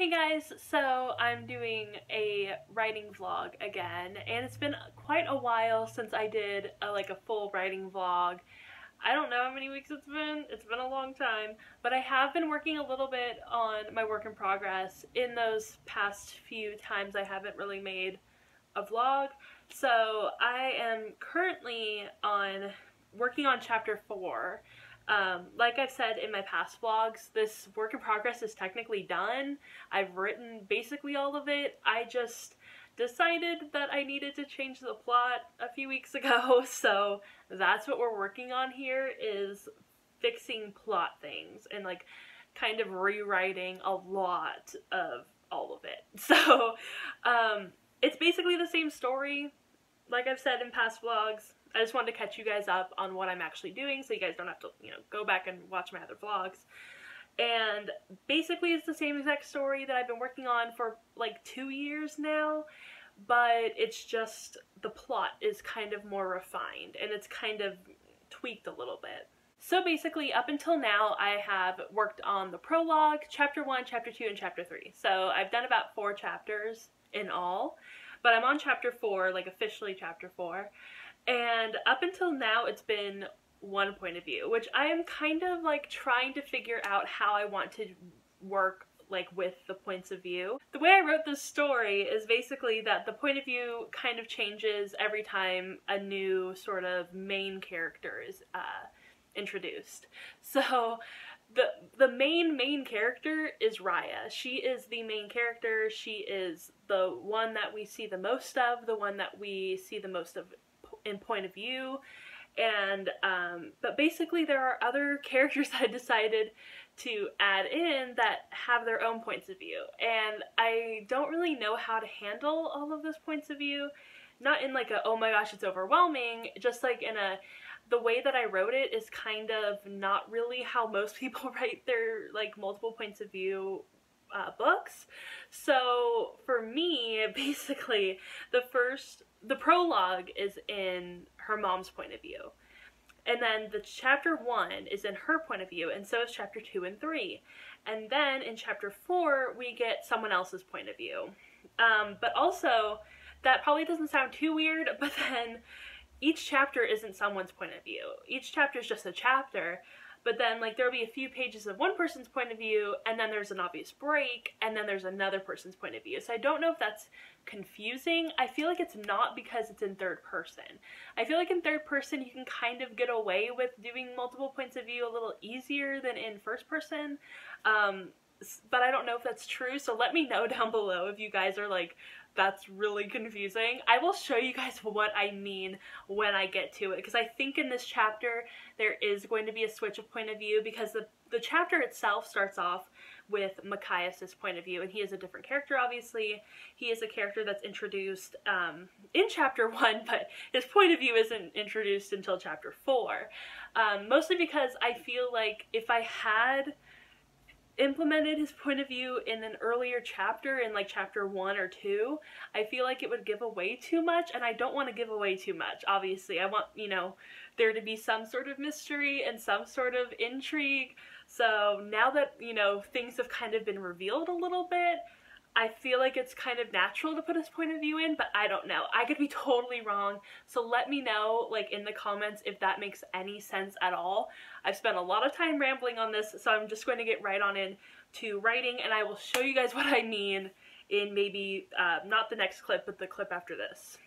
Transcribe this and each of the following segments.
Hey guys, so I'm doing a writing vlog again, and it's been quite a while since I did a full writing vlog. I don't know how many weeks it's been a long time, but I have been working a little bit on my work in progress in those past few times I haven't really made a vlog. So I am currently working on chapter 4. Like I've said in my past vlogs, this work in progress is technically done. I've written basically all of it. I just decided that I needed to change the plot a few weeks ago, so that's what we're working on here, is fixing plot things and kind of rewriting a lot of all of it. So it's basically the same story, like I've said in past vlogs. I just wanted to catch you guys up on what I'm actually doing so you guys don't have to, go back and watch my other vlogs. And basically it's the same exact story that I've been working on for like 2 years now, but it's just the plot is kind of more refined and it's kind of tweaked a little bit. So basically up until now I have worked on the prologue, chapter 1, chapter 2, and chapter 3. So I've done about 4 chapters in all, but I'm on chapter 4, like officially chapter 4. And up until now, it's been one point of view, which I am kind of trying to figure out how I want to work with the points of view. The way I wrote this story is basically that the point of view kind of changes every time a new sort of main character is introduced. So the main character is Raya. She is the main character. She is the one that we see the most of, the one that we see the most of in point of view. And but basically there are other characters that I decided to add in that have their own points of view, and I don't really know how to handle all of those points of view. Not in a oh my gosh it's overwhelming, just in a the way that I wrote it is kind of not really how most people write their multiple points of view books. So for me, basically the prologue is in her mom's point of view, and then the chapter 1 is in her point of view, and so is chapter 2 and 3, and then in chapter 4 we get someone else's point of view. But also, that probably doesn't sound too weird, but then each chapter isn't someone's point of view. Each chapter is just a chapter, but then there'll be a few pages of one person's point of view, and then there's an obvious break, and then there's another person's point of view. So I don't know if that's confusing. I feel like it's not, because it's in third person. I feel like in third person you can kind of get away with doing multiple points of view a little easier than in first person. But I don't know if that's true, so let me know down below if you guys are that's really confusing. I will show you guys what I mean when I get to it, because I think in this chapter there is going to be a switch of point of view, because the chapter itself starts off with Machias's point of view, and he is a different character, obviously. He is a character that's introduced in chapter 1, but his point of view isn't introduced until chapter 4. Mostly because I feel like if I had implemented his point of view in an earlier chapter, in chapter 1 or 2, I feel like it would give away too much, and I don't want to give away too much. Obviously I want, there to be some sort of mystery and some sort of intrigue. So now that, things have kind of been revealed a little bit, I feel like it's kind of natural to put his point of view in, but I don't know. I could be totally wrong, so let me know in the comments if that makes any sense at all. I've spent a lot of time rambling on this, so I'm just going to get right on into writing, and I will show you guys what I mean in maybe, not the next clip, but the clip after this.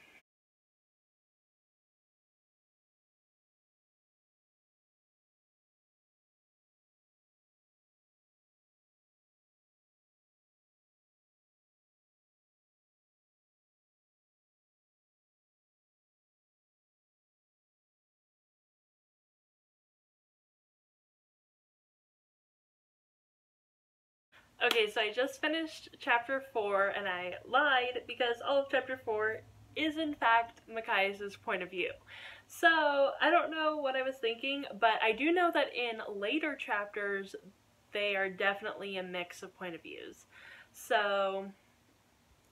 Okay, so I just finished chapter 4, and I lied because all of chapter 4 is in fact Machias's point of view. So I don't know what I was thinking, but I do know that in later chapters they are definitely a mix of point of views. So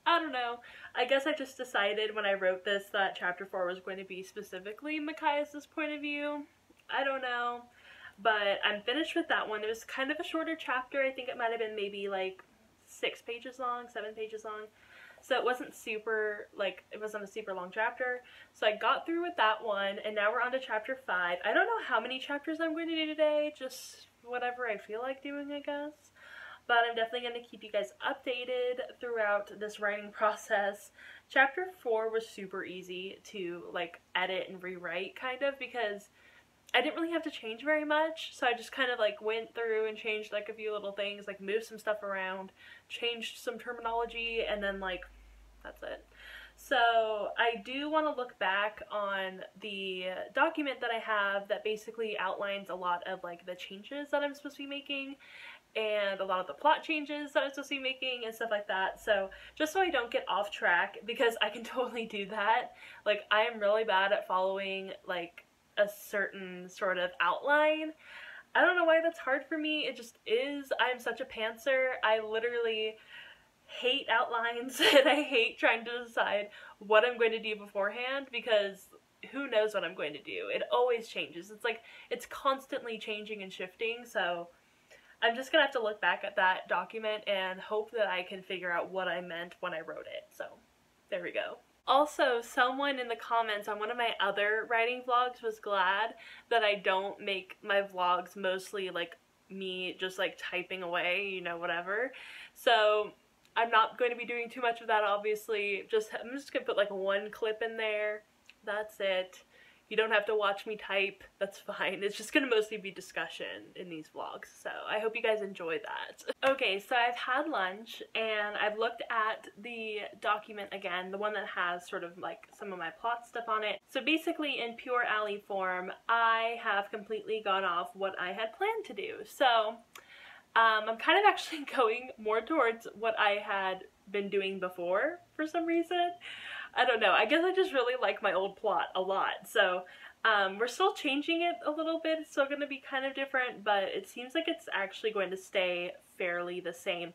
I don't know. I guess I just decided when I wrote this that chapter 4 was going to be specifically Machias's point of view. I don't know. But I'm finished with that one. It was kind of a shorter chapter. I think it might have been maybe 6 pages long, 7 pages long. So it wasn't super, like, it wasn't a super long chapter. So I got through with that one, and now we're on to chapter 5. I don't know how many chapters I'm going to do today, just whatever I feel like doing, I guess. But I'm definitely going to keep you guys updated throughout this writing process. Chapter 4 was super easy to, like, edit and rewrite, kind of, because I didn't really have to change very much, so I just kind of like went through and changed like a few little things, like moved some stuff around, changed some terminology, and then like, that's it. So I do want to look back on the document that I have that basically outlines a lot of like the changes that I'm supposed to be making, and a lot of the plot changes that I'm supposed to be making and stuff like that. So just so I don't get off track, because I can totally do that. Like, I am really bad at following like a certain sort of outline. I don't know why that's hard for me. It just is. I'm such a pantser. I literally hate outlines and I hate trying to decide what I'm going to do beforehand, because who knows what I'm going to do. It always changes. It's like, it's constantly changing and shifting, so I'm just gonna have to look back at that document and hope that I can figure out what I meant when I wrote it. So there we go. Also, someone in the comments on one of my other writing vlogs was glad that I don't make my vlogs mostly like me just like typing away, you know, whatever. So I'm not going to be doing too much of that, obviously. I'm just gonna put like one clip in there. That's it. You don't have to watch me type, that's fine. It's just gonna mostly be discussion in these vlogs, so I hope you guys enjoy that. Okay, so I've had lunch, and I've looked at the document again, the one that has sort of like some of my plot stuff on it. So basically, in pure Allie form, I have completely gone off what I had planned to do. So, I'm kind of actually going more towards what I had been doing before, for some reason. I don't know, I guess I just really like my old plot a lot, so we're still changing it a little bit. It's still going to be kind of different, but it seems like it's actually going to stay fairly the same.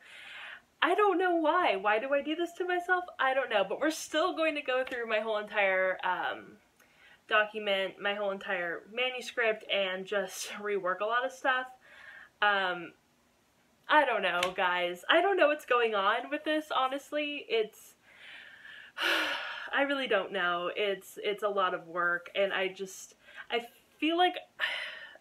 I don't know why. Why do I do this to myself? I don't know, but we're still going to go through my whole entire document, my whole entire manuscript, and just rework a lot of stuff. I don't know, guys. I don't know what's going on with this, honestly. I really don't know. It's a lot of work, and I feel like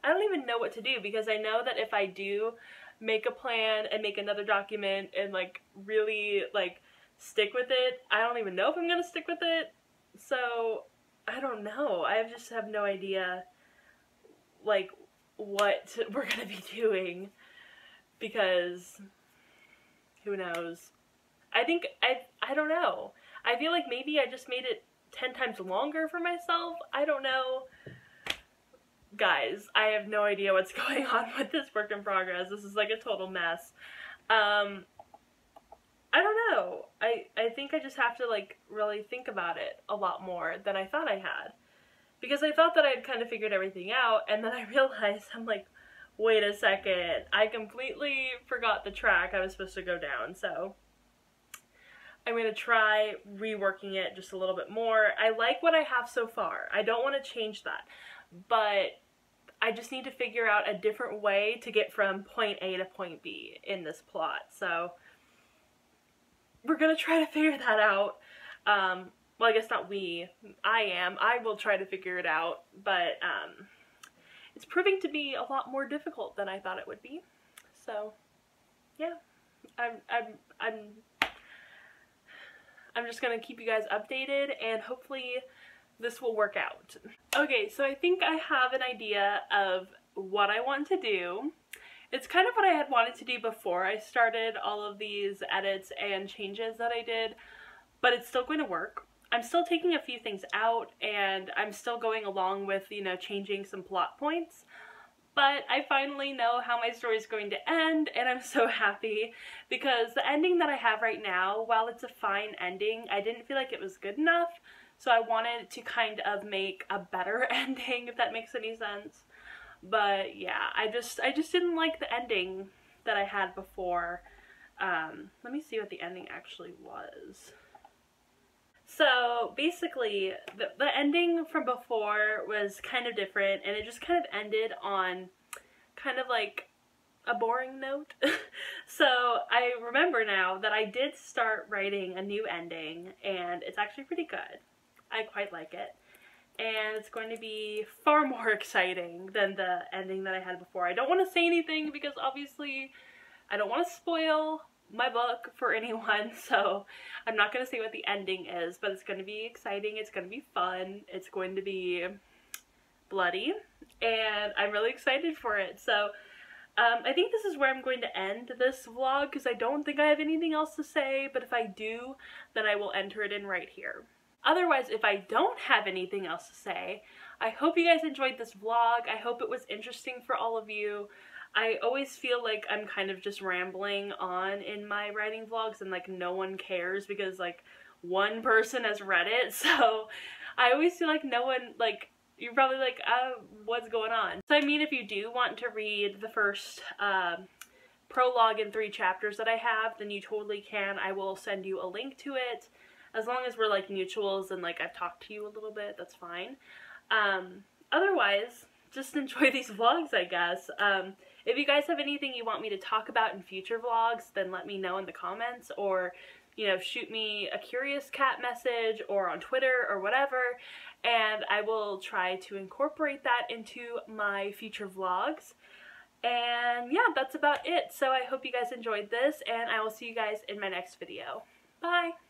I don't even know what to do, because I know that if I do make a plan and make another document and like really like stick with it, I don't even know if I'm gonna stick with it. So I don't know. I just have no idea like what we're gonna be doing, because who knows. I don't know. I feel like maybe I just made it 10 times longer for myself. I don't know. Guys, I have no idea what's going on with this work in progress. This is like a total mess. I don't know. I think I just have to like really think about it a lot more than I thought I had. Because I thought that I had kind of figured everything out, and then I realized, I'm like, wait a second. I completely forgot the track I was supposed to go down, so I'm going to try reworking it just a little bit more. I like what I have so far. I don't want to change that. But I just need to figure out a different way to get from point A to point B in this plot. So we're going to try to figure that out. Well, I guess not we. I will try to figure it out. But it's proving to be a lot more difficult than I thought it would be. So yeah, I'm just gonna keep you guys updated, and hopefully this will work out. Okay, so I think I have an idea of what I want to do. It's kind of what I had wanted to do before I started all of these edits and changes that I did, but it's still going to work. I'm still taking a few things out, and I'm still going along with, you know, changing some plot points. But I finally know how my story is going to end, and I'm so happy, because the ending that I have right now, while it's a fine ending, I didn't feel like it was good enough, so I wanted to kind of make a better ending, if that makes any sense. But yeah, I just didn't like the ending that I had before. Let me see what the ending actually was. So basically, the ending from before was kind of different, and it just kind of ended on kind of like a boring note. So I remember now that I did start writing a new ending, and it's actually pretty good. I quite like it. And it's going to be far more exciting than the ending that I had before. I don't want to say anything because obviously I don't want to spoil my book for anyone, so I'm not going to say what the ending is, but it's going to be exciting, it's going to be fun, it's going to be bloody, and I'm really excited for it. So I think this is where I'm going to end this vlog because I don't think I have anything else to say, but if I do, then I will enter it in right here. Otherwise, if I don't have anything else to say, I hope you guys enjoyed this vlog. I hope it was interesting for all of you. I always feel like I'm kind of just rambling on in my writing vlogs and like no one cares because like one person has read it, so I always feel like no one, like, you're probably like, what's going on? So I mean, if you do want to read the first prologue and 3 chapters that I have, then you totally can. I will send you a link to it. As long as we're like mutuals and like I've talked to you a little bit, that's fine. Otherwise, just enjoy these vlogs, I guess. If you guys have anything you want me to talk about in future vlogs, then let me know in the comments, or, you know, shoot me a curious cat message or on Twitter or whatever, and I will try to incorporate that into my future vlogs. And yeah, that's about it. So I hope you guys enjoyed this, and I will see you guys in my next video. Bye!